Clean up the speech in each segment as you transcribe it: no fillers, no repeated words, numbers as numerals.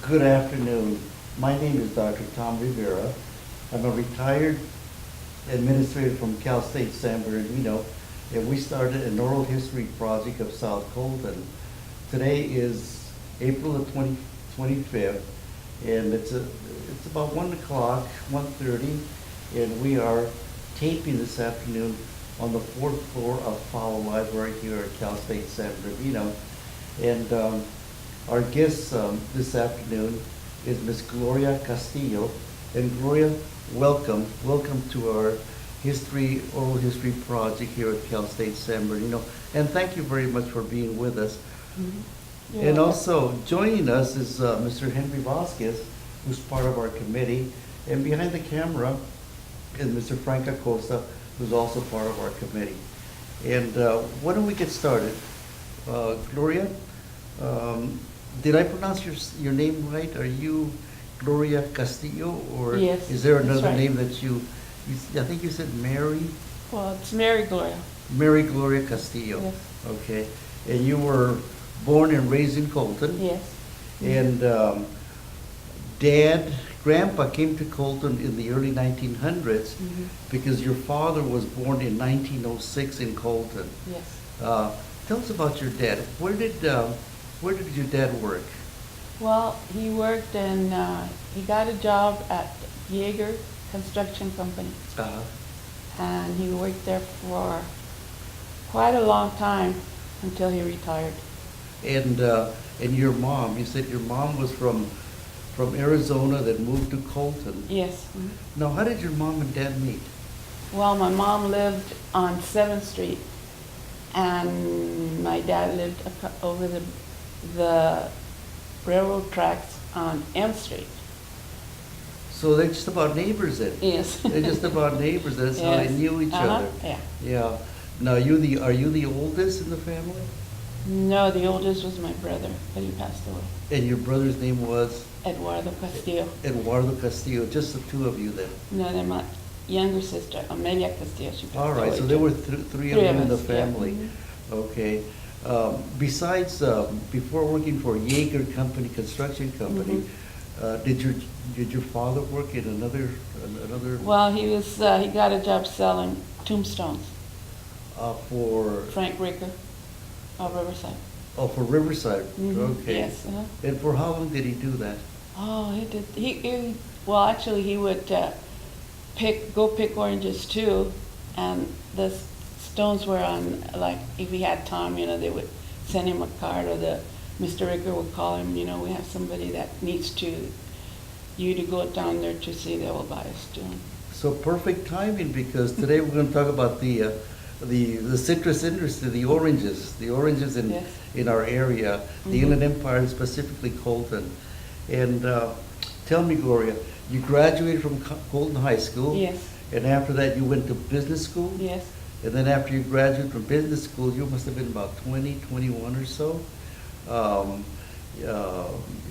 Good afternoon. My name is Dr. Tom Rivera. I'm a retired administrator from Cal State San Bernardino, and we started an oral history project of South Colton. Today is April the 25th, and it's about 1 o'clock, 1:30, and we are taping this afternoon on the fourth floor of Powell Library here at Cal State San Bernardino. And our guest this afternoon is Miss Gloria Castillo. And Gloria, welcome to our oral history project here at Cal State San Bernardino. And thank you very much for being with us. Mm-hmm. And also joining us is Mr. Henry Vasquez, who's part of our committee. And behind the camera is Mr. Frank Acosta, who's also part of our committee. And why don't we get started? Gloria, did I pronounce your name right? Are you Gloria Castillo, or Yes, is there that's another right. name that you, I think you said Mary? Well, it's Mary Gloria. Mary Gloria Castillo. Yes. Okay. And you were born and raised in Colton? Yes. And Grandpa came to Colton in the early 1900s Mhm. because your father was born in 1906 in Colton. Yes. Tell us about your dad. Where did your dad work? Well, he worked and he got a job at Jaeger Construction Company, Uh, and he worked there for quite a long time until he retired. and your mom, you said your mom was from Arizona that moved to Colton. Yes. Mhm. Now, how did your mom and dad meet? Well, my mom lived on 7th Street, and my dad lived over the railroad tracks on M Street. So they're just about neighbors then? Yes. They're just about neighbors, that's how they Yes. knew each Uh-huh. other? Yeah. Yeah. Now, are you the oldest in the family? No, the oldest was my brother, but he passed away. And your brother's name was Eduardo Castillo. Eduardo Castillo, just the two of you then? No, then my younger sister, Amelia Castillo, she passed away. All right, so there too. were three of you in the us, yeah. family. Mhm. Okay. Besides, before working for Jaeger Company, construction company, Mhm. did your father work in another, Well, he got a job selling tombstones, for, Frank Ricker of Riverside. for Riverside? Mhm. Okay. Yes. Uh-huh. And for how long did he do that? Oh, he did, well, actually, he would go pick oranges too, and the stones were on, like, if he had time, they would send him a card, or Mr. Ricker would call him, we have somebody that needs you to go down there to see, they will buy a stone. So perfect timing, because today we're going to talk about the citrus industry, the oranges in Yes. in our area, the Mhm. Inland Empire, and specifically Colton. And tell me, Gloria, you graduated from Colton High School. Yes, And after that, you went to business school. yes, And then after you graduated from business school, you must have been about 20, 21 or so.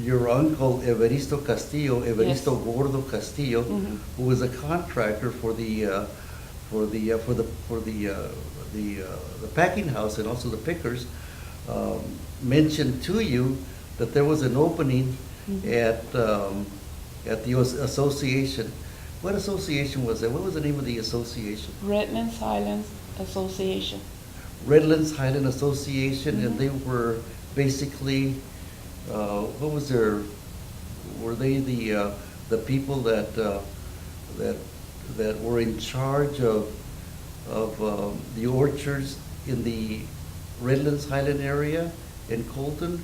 Your uncle Evaristo Gordo Castillo, Mhm. who was a contractor for the packing house and also the pickers, mentioned to you that there was an opening Mhm. at the association. What association was that? What was the name of the association? Redlands Highlands Association. Redlands Highland Association, and Mhm. they were basically, what was their, were they the people that were in charge of the orchards in the Redlands Highland area in Colton,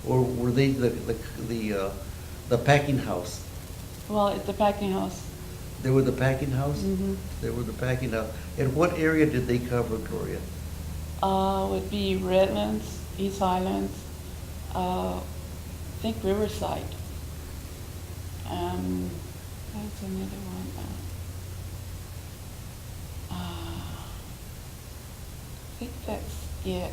or were they the packing house? Well, it's the packing house. They were the packing house? Mhm. They were the packing house. And what area did they cover, Gloria? Would be Redlands, East Highlands, I think Riverside. That's another one. I think that's it.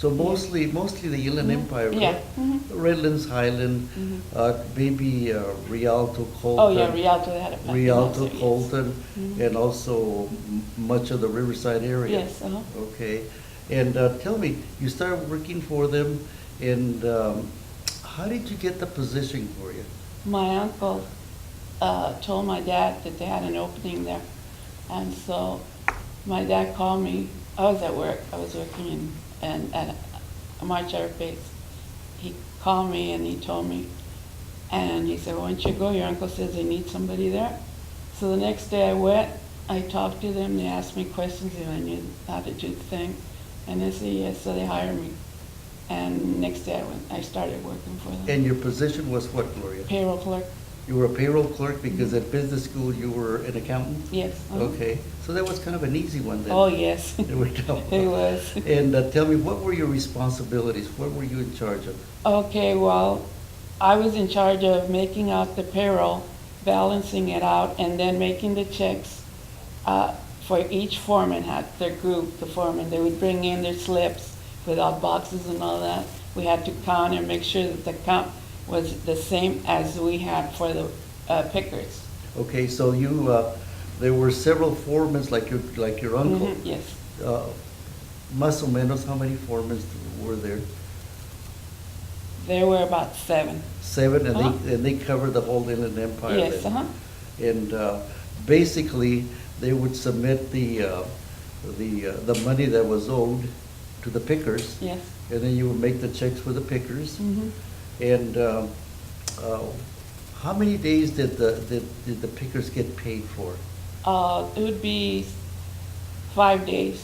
So mostly the Inland Mhm. Empire, Yeah. right? Mhm. Redlands Highland, Mhm. maybe Rialto, Colton. Oh, yeah, Rialto had a packing house Rialto, there, yes. Colton, Mhm. and also much of the Riverside area. Yes, uh-huh. Okay. And tell me, you started working for them, and How did you get the position, Gloria? My uncle told my dad that they had an opening there. And so my dad called me. I was at work. I was working at a March Air Base. He called me and he told me, and he said, why don't you go? Your uncle says they need somebody there. So the next day I went. I talked to them. They asked me questions if I knew how to do the thing. And I said yes, so they hired me. And next day I started working for them. And your position was what, Gloria? Payroll clerk. You were a payroll clerk because at business school you were an accountant? Yes. Okay, so that was kind of an easy one then. Oh, yes. It worked out It well. was. And tell me, what were your responsibilities? What were you in charge of? Okay, well, I was in charge of making out the payroll, balancing it out, and then making the checks. For each foreman had their group, the foreman. They would bring in their slips without boxes and all that. We had to count and make sure that the count was the same as we had for the pickers. Okay, so you, there were several foremen like your uncle. Mhm, yes. Más o menos, how many foremen were there? There were about 7. 7, and Uh-huh. they covered the whole Inland Empire. Yes, then. uh-huh. And basically, they would submit the money that was owed to the pickers, Yes. and then you would make the checks for the pickers. Mhm. And how many days did the pickers get paid for? It would be 5 days.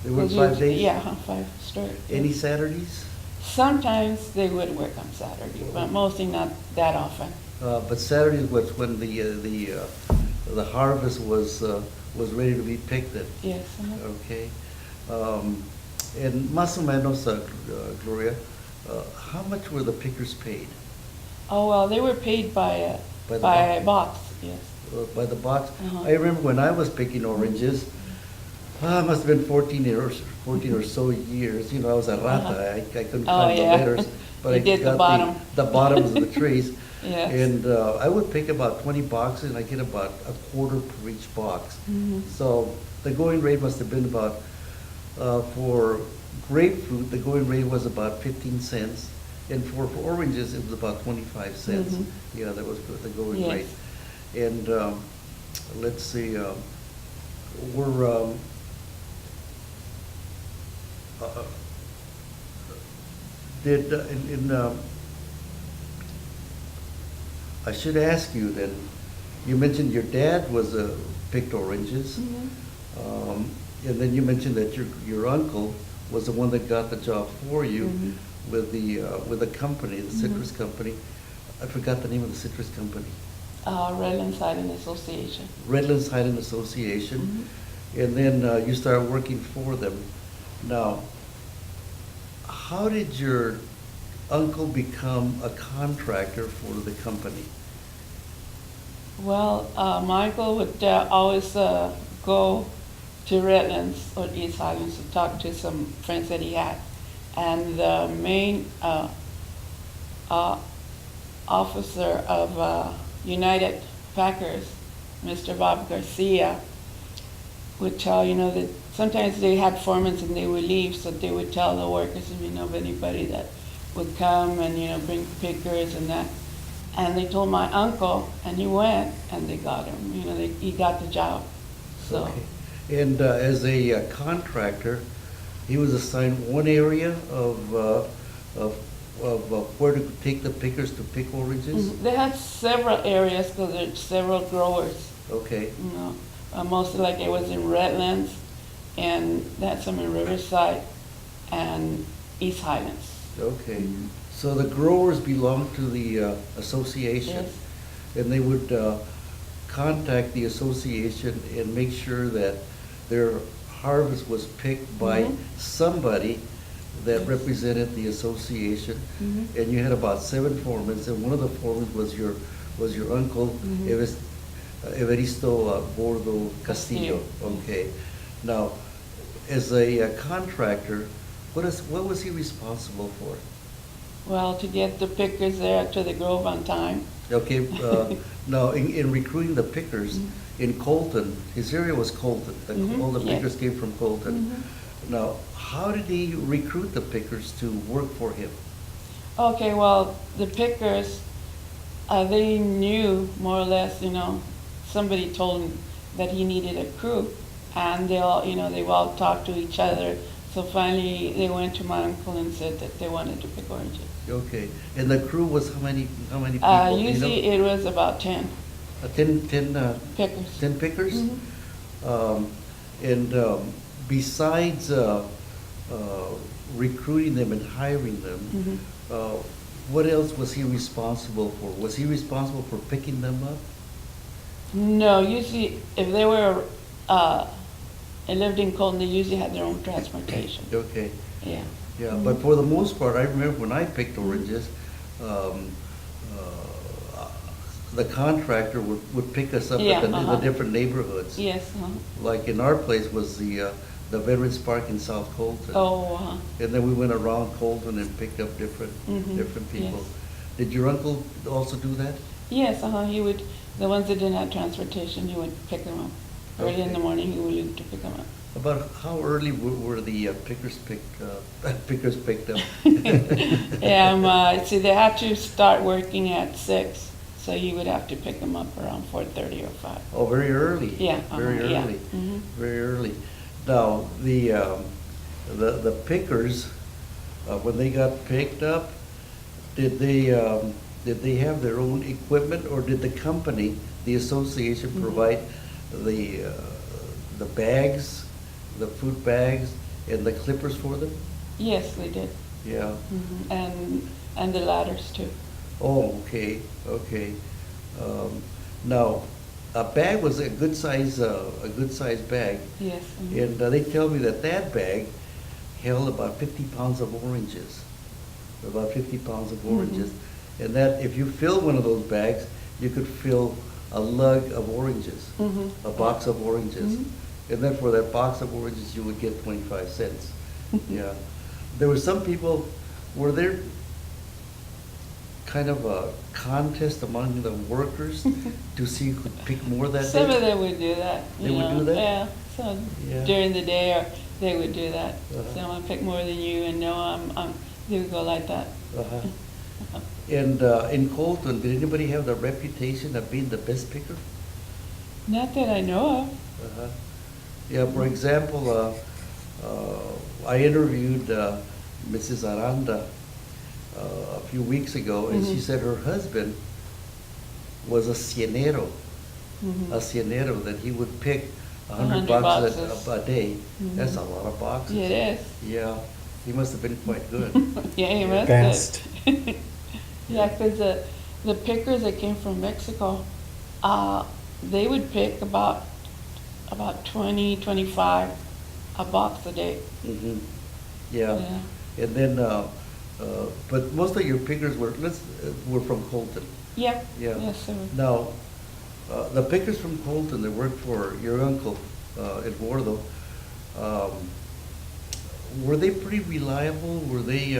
They worked 'Cause 5 days? Yeah, 5 straight. Any Saturdays? Sometimes they would work on Saturday, but mostly not that often. But Saturdays was when the harvest was ready to be picked then. Yes. Uh-huh. Okay. And más o menos, Gloria, how much were the pickers paid? Oh, well, they were paid by By the a box, yes. By the box? Uh-huh. I remember when I was picking oranges, it must have been 14 or so years. You know, I was a rata. Uh-huh. I couldn't Oh, climb the yeah. ladders. But You I did the got bottom. the bottoms of the trees. Yes. And I would pick about 20 boxes, and I get about a quarter per each box. Mhm. So the going rate must have been about, for grapefruit, the going rate was about 15 cents. And for oranges, it was about 25 cents. Mhm. Yeah, that was the going Yes. rate. And let's see, we're, did, I should ask you then, you mentioned your dad was picked oranges. Mhm. And then you mentioned that your uncle was the one that got the job for you Mhm. with the company, the citrus company. I forgot the name of the citrus company. Redlands Island Association. Redlands Highland Association. Mhm. And then you started working for them. Now, how did your uncle become a contractor for the company? Well, Michael would always go to Redlands or East Highlands to talk to some friends that he had. And the main officer of United Packers, Mr. Bob Garcia, would tell, that sometimes they had foremen and they would leave, so they would tell the workers if you know of anybody that would come and, bring pickers and that. And they told my uncle, and he went, and they got him, he got the job, so. Okay. And as a contractor, he was assigned one area of where to take the pickers to pick oranges? Mhm. They had several areas because there's several growers, Okay. mostly like it was in Redlands, and they had some in Riverside and East Highlands. Okay. Mhm. So the growers belong to the association? Yes. And they would contact the association and make sure that their harvest was picked by Mhm. somebody that Yes. represented the association. Mhm. And you had about 7 foremen, and one of the foremen was your uncle, Mhm. Evaristo Bordo Castillo. Castillo. Okay. Now, as a contractor, what was he responsible for? Well, to get the pickers there to the grove on time. Okay, now, in recruiting the pickers, in Colton, his area was Colton, Mhm, all the yes. pickers came from Colton. Mhm. Now, how did he recruit the pickers to work for him? Okay, well, the pickers, they knew more or less, somebody told him that he needed a crew, and they all, they all talked to each other. So finally, they went to my uncle and said that they wanted to pick oranges. Okay, and the crew was how many people? Do you know? Usually it was about 10 10, pickers. 10 pickers? Mhm. And besides recruiting them and hiring them, Mhm. what else was he responsible for? Was he responsible for picking them up? No, usually if they were, and lived in Colton, they usually had their own transportation. Okay, Yeah. yeah, but for the most part, I remember when I picked oranges, um, the contractor would pick us up Yeah, in the uh-huh. different neighborhoods. Yes, Like in our place was the Veterans Park in South Colton. Oh, And then we went around Colton and picked up different people. yes. Did your uncle also do that? Yes, he would, the ones that didn't have transportation, he would pick them up. Early in the Okay. morning, he would leave to pick them up. About how early were the pickers picked up? Yeah, see, they had to start working at 6, so you would have to pick them up around 4:30 or 5. Oh, very early. Yeah, Very yeah. early. Mhm. Very early. Now, the pickers, when they got picked up, did they have their own equipment, or did the company, the association, Mhm. provide the bags, the fruit bags, and the clippers for them? Yes, they did. Yeah. And the ladders too. Oh, okay, okay. Now, a bag was a good size bag, Yes. and they tell me that bag held about 50 pounds of oranges, about 50 pounds of oranges. And that if you fill one of those bags, you could fill a lug of oranges, a box of oranges. And then for that box of oranges, you would get 25 cents. Yeah. There were some people, were there kind of a contest among the workers to see who could pick more that day? Some of them would do that. They would do that? Yeah, so Yeah. during the day, or they would do that. Uh-huh. So I pick more than you, and no, they would go like that. Uh-huh. And in Colton, did anybody have the reputation of being the best picker? Not that I know of. Uh-huh. Yeah, for example, I interviewed Mrs. Aranda a few weeks ago, and she said her husband was a cienero, that he would pick 100 boxes boxes. a day. That's a lot of boxes. Yeah, it is. Yeah, he must have been quite good. Yeah, he must Fast. have. Yeah, because the pickers that came from Mexico, they would pick about 20, 25 a box a day. Mhm. Yeah, and then, but most of your pickers were from Colton. Yeah. Yeah. Yes, sir. Now, the pickers from Colton that worked for your uncle, Eduardo, were they pretty reliable? Were they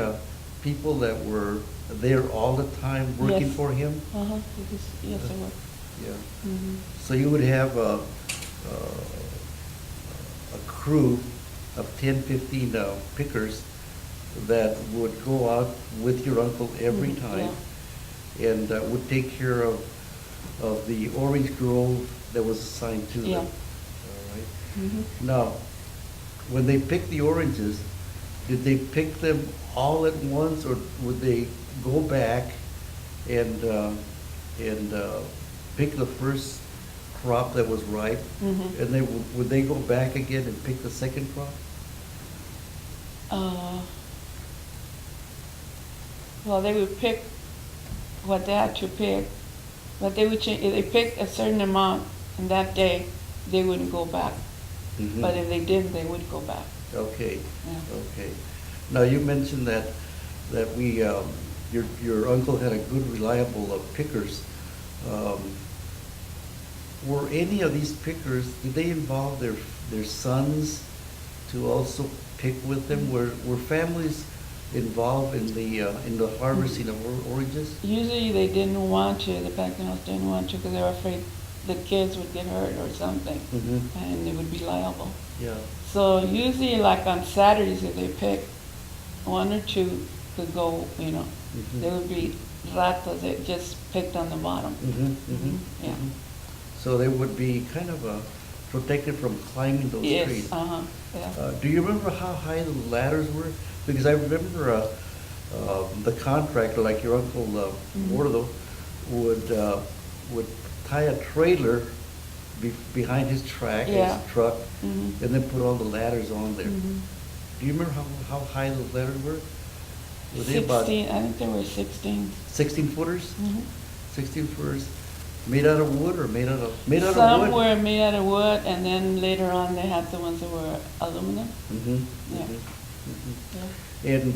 people that were there all the time working Yes. for him? Yes, I would. Yeah. So you would have a crew of 10, 15 pickers that would go out with your uncle every time and would take care of the orange grove that was assigned to them. Yeah. All right. Now, when they picked the oranges, did they pick them all at once, or would they go back and pick the first crop that was ripe, and then would they go back again and pick the second crop? Well, they would pick what they had to pick, but they would change, if they picked a certain amount in that day, they wouldn't go back. But if they didn't, they would go back. Okay, Yeah. okay. Now, you mentioned that your uncle had a good, reliable pickers. Were any of these pickers, did they involve their sons to also pick with them? Were families involved in the harvesting of oranges? Usually they didn't want to, the Bacanos didn't want to, because they were afraid the kids would get hurt or something, and they would be liable. Yeah. So usually, like on Saturdays, if they pick, 1 or 2 could go, Mhm. There would be ratos that just picked on the bottom. Yeah. So they would be kind of protected from climbing those trees. Yes, yeah. Do you remember how high the ladders were? Because I remember the contractor, like your uncle Gordo, would tie a trailer behind his Yeah. his truck, Mhm. and then put all the ladders on there. Mhm. Do you remember how high those ladders were? Were they about 16, I think they were 16. 16 footers? Mhm. 16 footers, made out of wood or made out of wood? Some were made out of wood, and then later on they had the ones that were aluminum. Mhm, Yeah. mhm, mhm. Yeah. And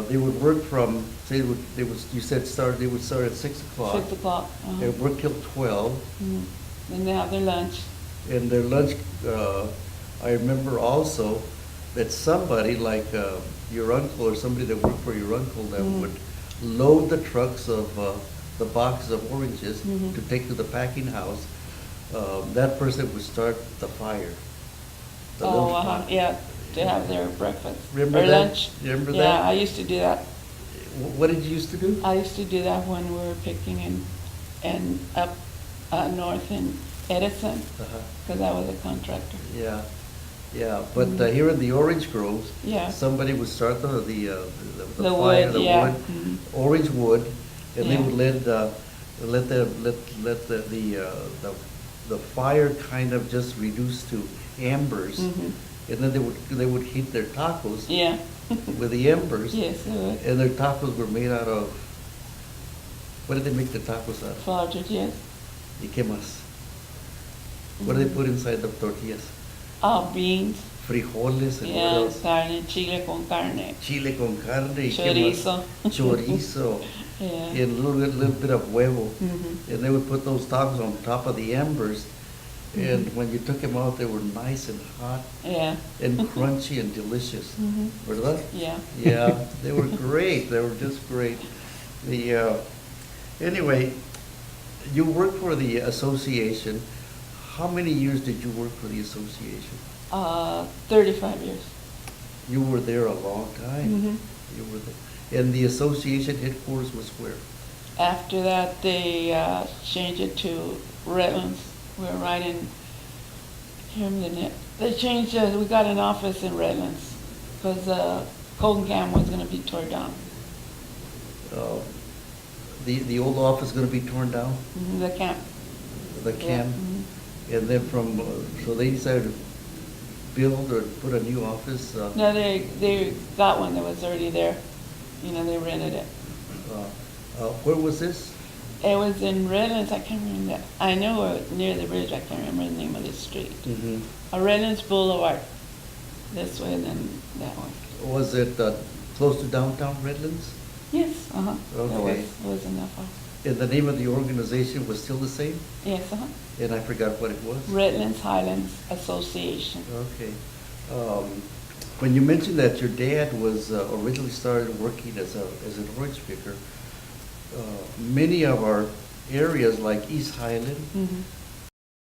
they would work from, say, you said they would start at 6 o'clock. 6 o'clock. They would work till 12, Mhm. Then they have their lunch. and their lunch, I remember also that somebody like your uncle or somebody that worked for your uncle that Mhm. would load the trucks of the boxes of oranges Mhm. to take to the packing house. That person would start the fire. the Oh, little fire. yeah, to have their breakfast. Remember or that? lunch. You remember Yeah, that? I used to do that. What did you used to do? I used to do that when we were picking and up north in Edison, Uh-huh. because I was a contractor. Yeah, yeah, but here in the orange groves, Yeah. somebody would start the The fire, wood, the yeah. wood, Mhm. orange wood, and they Yeah. would let the fire kind of just reduce to embers, Mhm. and then they would heat their tacos Yeah. with the embers, Yes, it would. and their tacos were made out of, what did they make the tacos out of? Flour tortillas. ¿Y qué más? What do they put inside the tortillas? Beans. Frijoles and what Yeah, else? carne, chile con carne. Chile con carne. ¿Y qué Chorizo. más? Chorizo. Yeah. And a little bit of huevo. Mhm. And they would put those tacos on top of the embers. And when you took them out, they were nice and hot Yeah. and crunchy and delicious. Mhm. ¿Verdad? Yeah. Yeah, they were great. They were just great. Anyway, you worked for the association. How many years did you work for the association? 35 years. You were there a long time. Mhm. You were there. And the association headquarters was where? After that, they changed it to Redlands. We're right in, here in the net. They changed, we got an office in Redlands because Colton Cam was going to be torn down. The old office going to be torn down? Mhm, the camp. The camp? Mhm. And then so they decided to build or put a new office? No, they got one that was already there. You know, they rented it. Where was this? It was in Redlands, I can't remember that. I know near the bridge, I can't remember the name of the street. Mm-hmm. Redlands Boulevard, this way and then that one. Was it close to downtown Redlands? Yes, Okay. It was in that far. And the name of the organization was still the same? Yes, And I forgot what it was? Redlands Highlands Association. Okay. When you mentioned that your dad was originally started working as an orange picker, many of our areas like East Highland, Mhm.